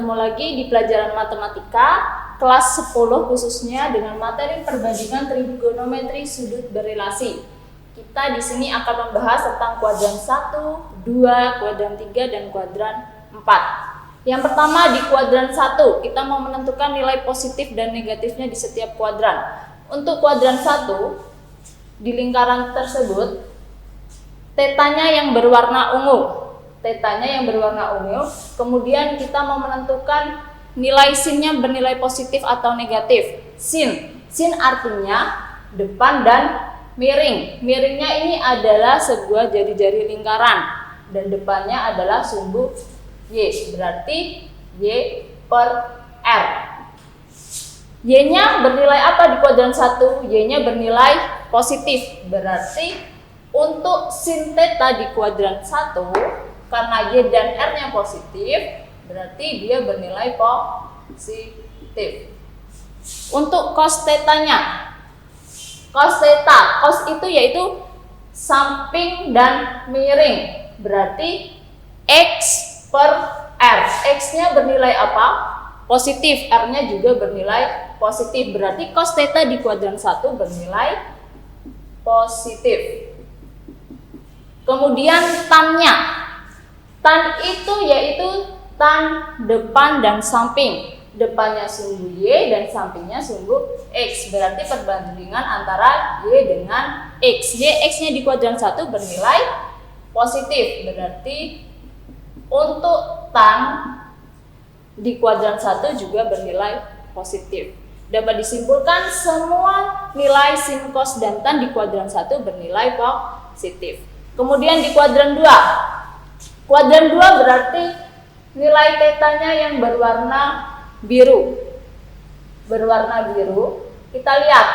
bertemu lagi di pelajaran matematika kelas 10 khususnya dengan materi perbandingan trigonometri sudut berrelasi. Kita di sini akan membahas tentang kuadran 1, 2, kuadran 3 dan kuadran 4. Yang pertama di kuadran 1, kita mau menentukan nilai positif dan negatifnya di setiap kuadran. Untuk kuadran 1, di lingkaran tersebut tetanya yang berwarna ungu. Kemudian kita mau menentukan nilai sinnya bernilai positif atau negatif. Sin artinya depan dan miring. Miringnya ini adalah sebuah jari-jari lingkaran dan depannya adalah sumbu Y, berarti Y per R. Y-nya bernilai apa di kuadran 1? Y-nya bernilai positif, berarti untuk sin theta di kuadran 1 karena Y dan R-nya positif, berarti dia bernilai positif. Untuk cos theta-nya, cos itu yaitu samping dan miring, berarti X per R. X-nya bernilai apa? Positif, R-nya juga bernilai positif, berarti cos theta di kuadran 1 bernilai positif. Kemudian tan-nya. Tan itu yaitu tan depan dan samping. Depannya sumbu Y dan sampingnya sumbu X. Berarti perbandingan antara Y dengan X. X-nya di kuadran 1 bernilai positif. Berarti untuk tan di kuadran 1 juga bernilai positif. Dapat disimpulkan semua nilai sin, cos, dan tan di kuadran 1 bernilai positif. Kemudian di kuadran 2. Kuadran 2 berarti nilai tetanya yang berwarna biru. Kita lihat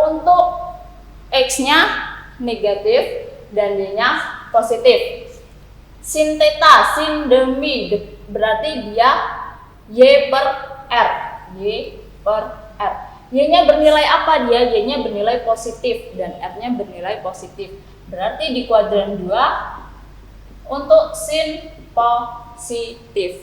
untuk X-nya negatif dan Y-nya positif. Sin theta, sin demi, berarti dia Y per R. Y-nya bernilai apa dia? Y-nya bernilai positif dan R-nya bernilai positif. Berarti di kuadran 2 untuk sin positif.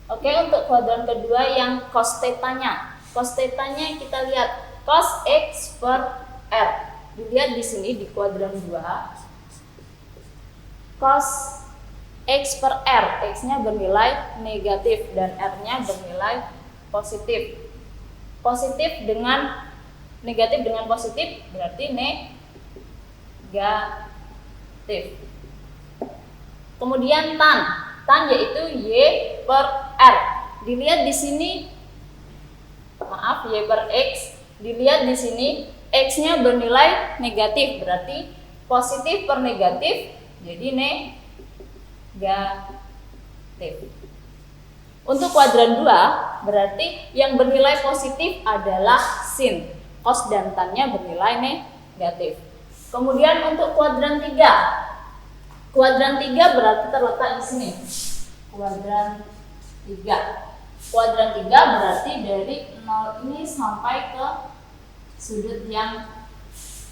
Oke, untuk kuadran kedua yang cos theta-nya. Cos theta-nya kita lihat cos X per R. Dilihat di sini di kuadran 2. Cos X per R, X-nya bernilai negatif dan R-nya bernilai positif. Negatif dengan positif berarti negatif. Kemudian tan yaitu Y per R. Dilihat di sini, Y per X. Dilihat di sini X-nya bernilai negatif, berarti positif per negatif jadi negatif. Untuk kuadran 2 berarti yang bernilai positif adalah sin, cos dan tan-nya bernilai negatif. Kemudian untuk kuadran 3. Kuadran 3 berarti terletak di sini. Kuadran 3 berarti dari 0 ini sampai ke sudut yang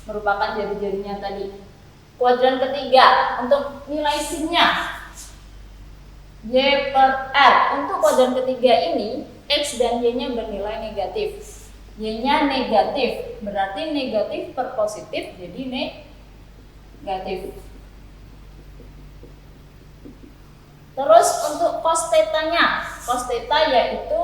merupakan jari-jarinya tadi. Kuadran ketiga untuk nilai sin-nya Y per R. Untuk kuadran ketiga ini X dan Y-nya bernilai negatif. Y-nya negatif, berarti negatif per positif jadi negatif. Terus untuk cos theta-nya, cos theta yaitu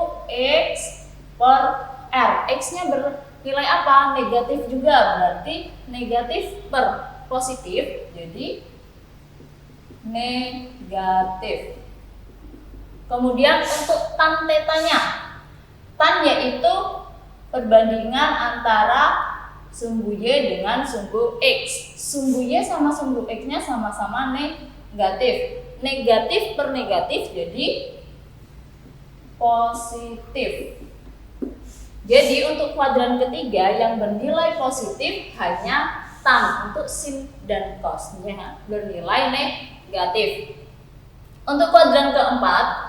X per R. X-nya bernilai apa? Negatif juga, berarti negatif per positif jadi negatif. Kemudian untuk tan theta-nya, tan yaitu perbandingan antara sumbu Y dengan sumbu X. Sumbu Y sama sumbu X-nya sama-sama negatif. Negatif per negatif jadi positif. Jadi untuk kuadran ketiga yang bernilai positif hanya tan untuk sin dan cos-nya bernilai negatif. Untuk kuadran keempat,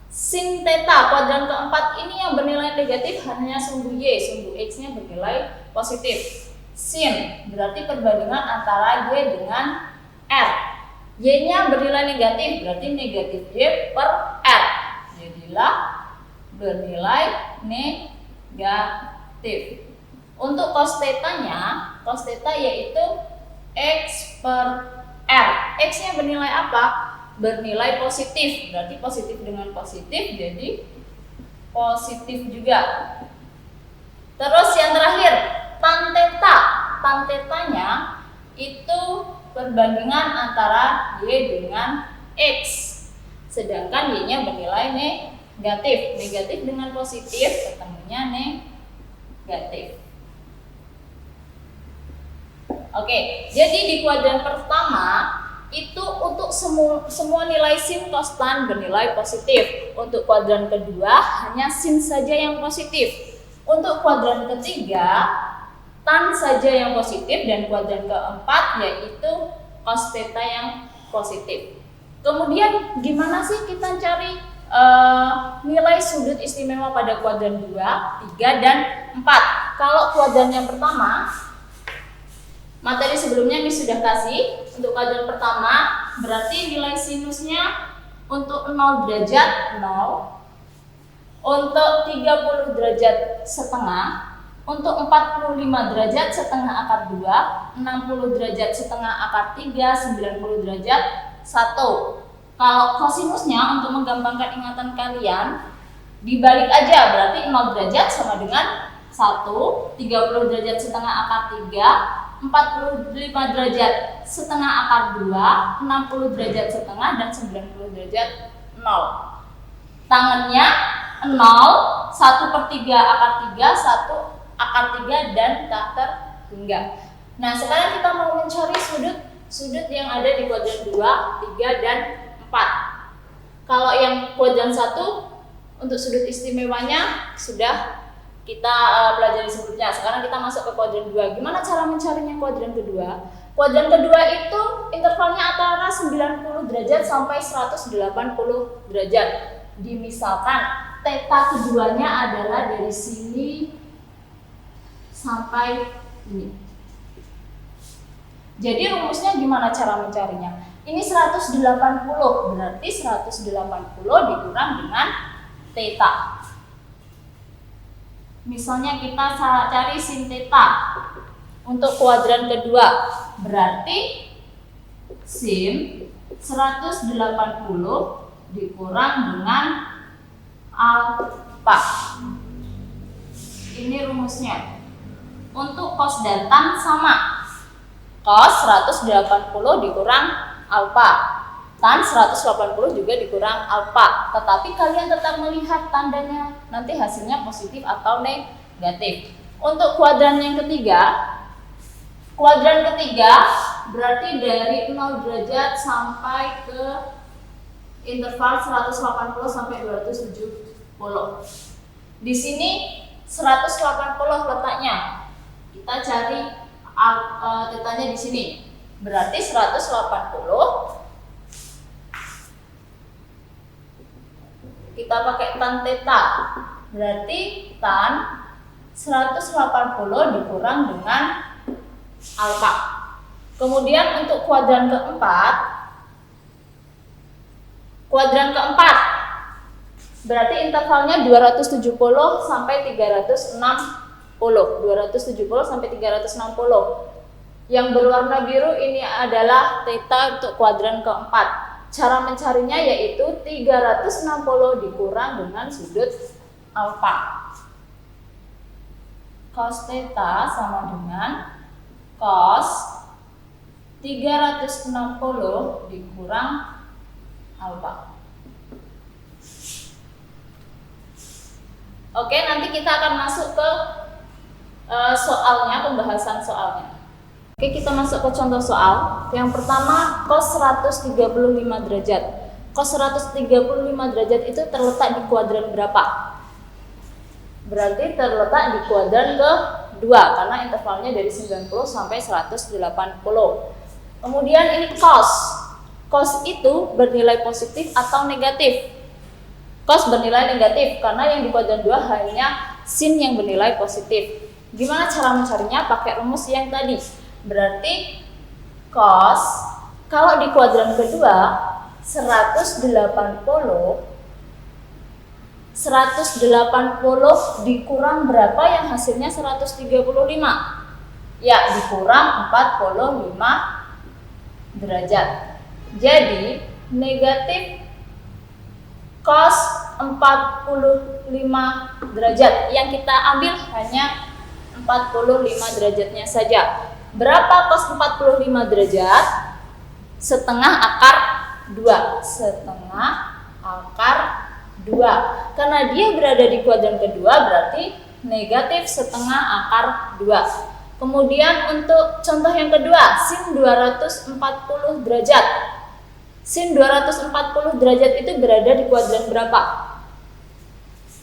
sin theta kuadran keempat ini yang bernilai negatif hanya sumbu Y, sumbu X-nya bernilai positif. Sin berarti perbandingan antara Y dengan R. Y-nya bernilai negatif, berarti negatif Y per R. Jadilah bernilai negatif. Untuk cos theta-nya, cos theta yaitu X per R. X-nya bernilai apa? Bernilai positif, berarti positif dengan positif, jadi positif juga. Terus yang terakhir, tan theta. Tan theta-nya itu perbandingan antara Y dengan X. Sedangkan Y-nya bernilai negatif. Negatif dengan positif ketemunya negatif. Oke, jadi di kuadran pertama itu untuk semua nilai sin cos tan bernilai positif. Untuk kuadran kedua hanya sin saja yang positif. Untuk kuadran ketiga tan saja yang positif, dan kuadran keempat yaitu cos theta yang positif. Kemudian gimana sih kita cari nilai sudut istimewa pada kuadran 2, 3, dan 4? Kalau kuadran yang pertama, materi sebelumnya ini sudah kasih. Untuk kuadran pertama berarti nilai sinusnya untuk 0 derajat 0, untuk 30 derajat setengah, untuk 45 derajat setengah akar 2, 60 derajat setengah akar 3, 90 derajat 1. Kalau kosinusnya untuk menggampangkan ingatan kalian dibalik aja, berarti 0 derajat sama dengan 1, 30 derajat setengah akar 3, 45 derajat setengah akar 2, 60 derajat setengah, dan 90 derajat 0. Tangannya 0, 1/3 akar 3, 1 akar 3, dan tak terhingga. Nah, sekarang kita mau mencari sudut yang ada di kuadran 2, 3, dan 4. Kalau yang kuadran 1 untuk sudut istimewanya sudah kita pelajari sebelumnya. Sekarang kita masuk ke kuadran 2. Gimana cara mencarinya kuadran kedua? Kuadran kedua itu intervalnya antara 90 derajat sampai 180 derajat. Dimisalkan theta keduanya adalah dari sini sampai ini. Jadi rumusnya gimana cara mencarinya? Ini 180, berarti 180 dikurang dengan theta. Misalnya kita cari sin theta untuk kuadran kedua, berarti sin 180 dikurang dengan alfa. Ini rumusnya. Untuk cos dan tan sama. Cos 180 dikurang alfa. Tan 180 juga dikurang alfa. Tetapi kalian tetap melihat tandanya nanti hasilnya positif atau negatif. Untuk kuadran yang ketiga, berarti dari 0 derajat sampai ke interval 180 sampai 270. Di sini 180 letaknya. Kita cari tetanya di sini. Berarti 180 kita pakai tan theta. Berarti tan 180 dikurang dengan alfa. Kemudian untuk kuadran keempat berarti intervalnya 270 sampai 360. 270 sampai 360. Yang berwarna biru ini adalah theta untuk kuadran keempat. Cara mencarinya yaitu 360 dikurang dengan sudut alfa. Cos theta sama dengan cos 360 dikurang alfa. Oke, nanti kita akan masuk ke soalnya, pembahasan soalnya. Oke, kita masuk ke contoh soal. Yang pertama, cos 135 derajat. Cos 135 derajat itu terletak di kuadran berapa? Berarti terletak di kuadran kedua karena intervalnya dari 90 sampai 180. Kemudian ini cos. Cos itu bernilai positif atau negatif? Cos bernilai negatif karena yang di kuadran 2 hanya sin yang bernilai positif. Gimana cara mencarinya? Pakai rumus yang tadi. Berarti cos Kalau di kuadran kedua 180 dikurang berapa yang hasilnya 135? Ya, dikurang 45 derajat. Jadi negatif cos 45 derajat. Yang kita ambil hanya 45 derajatnya saja. Berapa cos 45 derajat? Setengah akar 2. Setengah akar 2. Karena dia berada di kuadran kedua, berarti negatif setengah akar 2. Kemudian untuk contoh yang kedua, sin 240 derajat. Sin 240 derajat itu berada di kuadran berapa?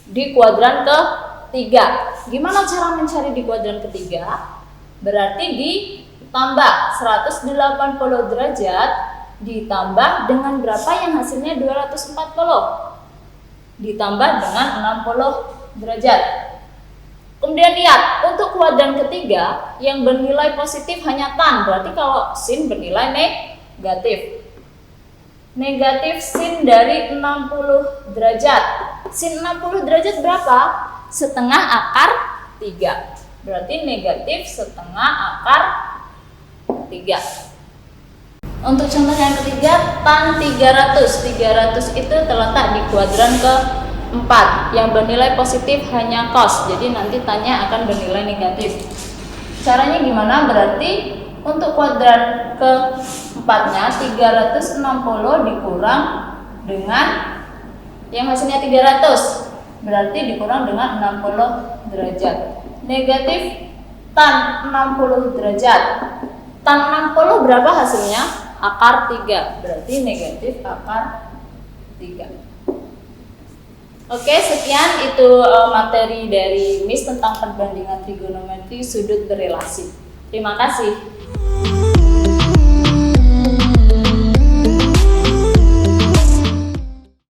Di kuadran ketiga. Gimana cara mencari di kuadran ketiga? Berarti ditambah 180 derajat ditambah dengan berapa yang hasilnya 240? Ditambah dengan 60 derajat. Kemudian lihat, untuk kuadran ketiga yang bernilai positif hanya tan, berarti kalau sin bernilai negatif. Negatif sin dari 60 derajat. Sin 60 derajat berapa? Setengah akar 3. Berarti negatif setengah akar 3. Untuk contoh yang ketiga, tan 300. 300 itu terletak di kuadran ke-4 yang bernilai positif hanya cos. Jadi nanti tannya akan bernilai negatif. Caranya gimana? Berarti untuk kuadran ke-4-nya 360 dikurang dengan yang hasilnya 300. Berarti dikurang dengan 60 derajat. Negatif tan 60 derajat. Tan 60 berapa hasilnya? Akar 3. Berarti negatif akar 3. Oke, sekian itu materi dari Miss tentang perbandingan trigonometri sudut berelasi. Terima kasih.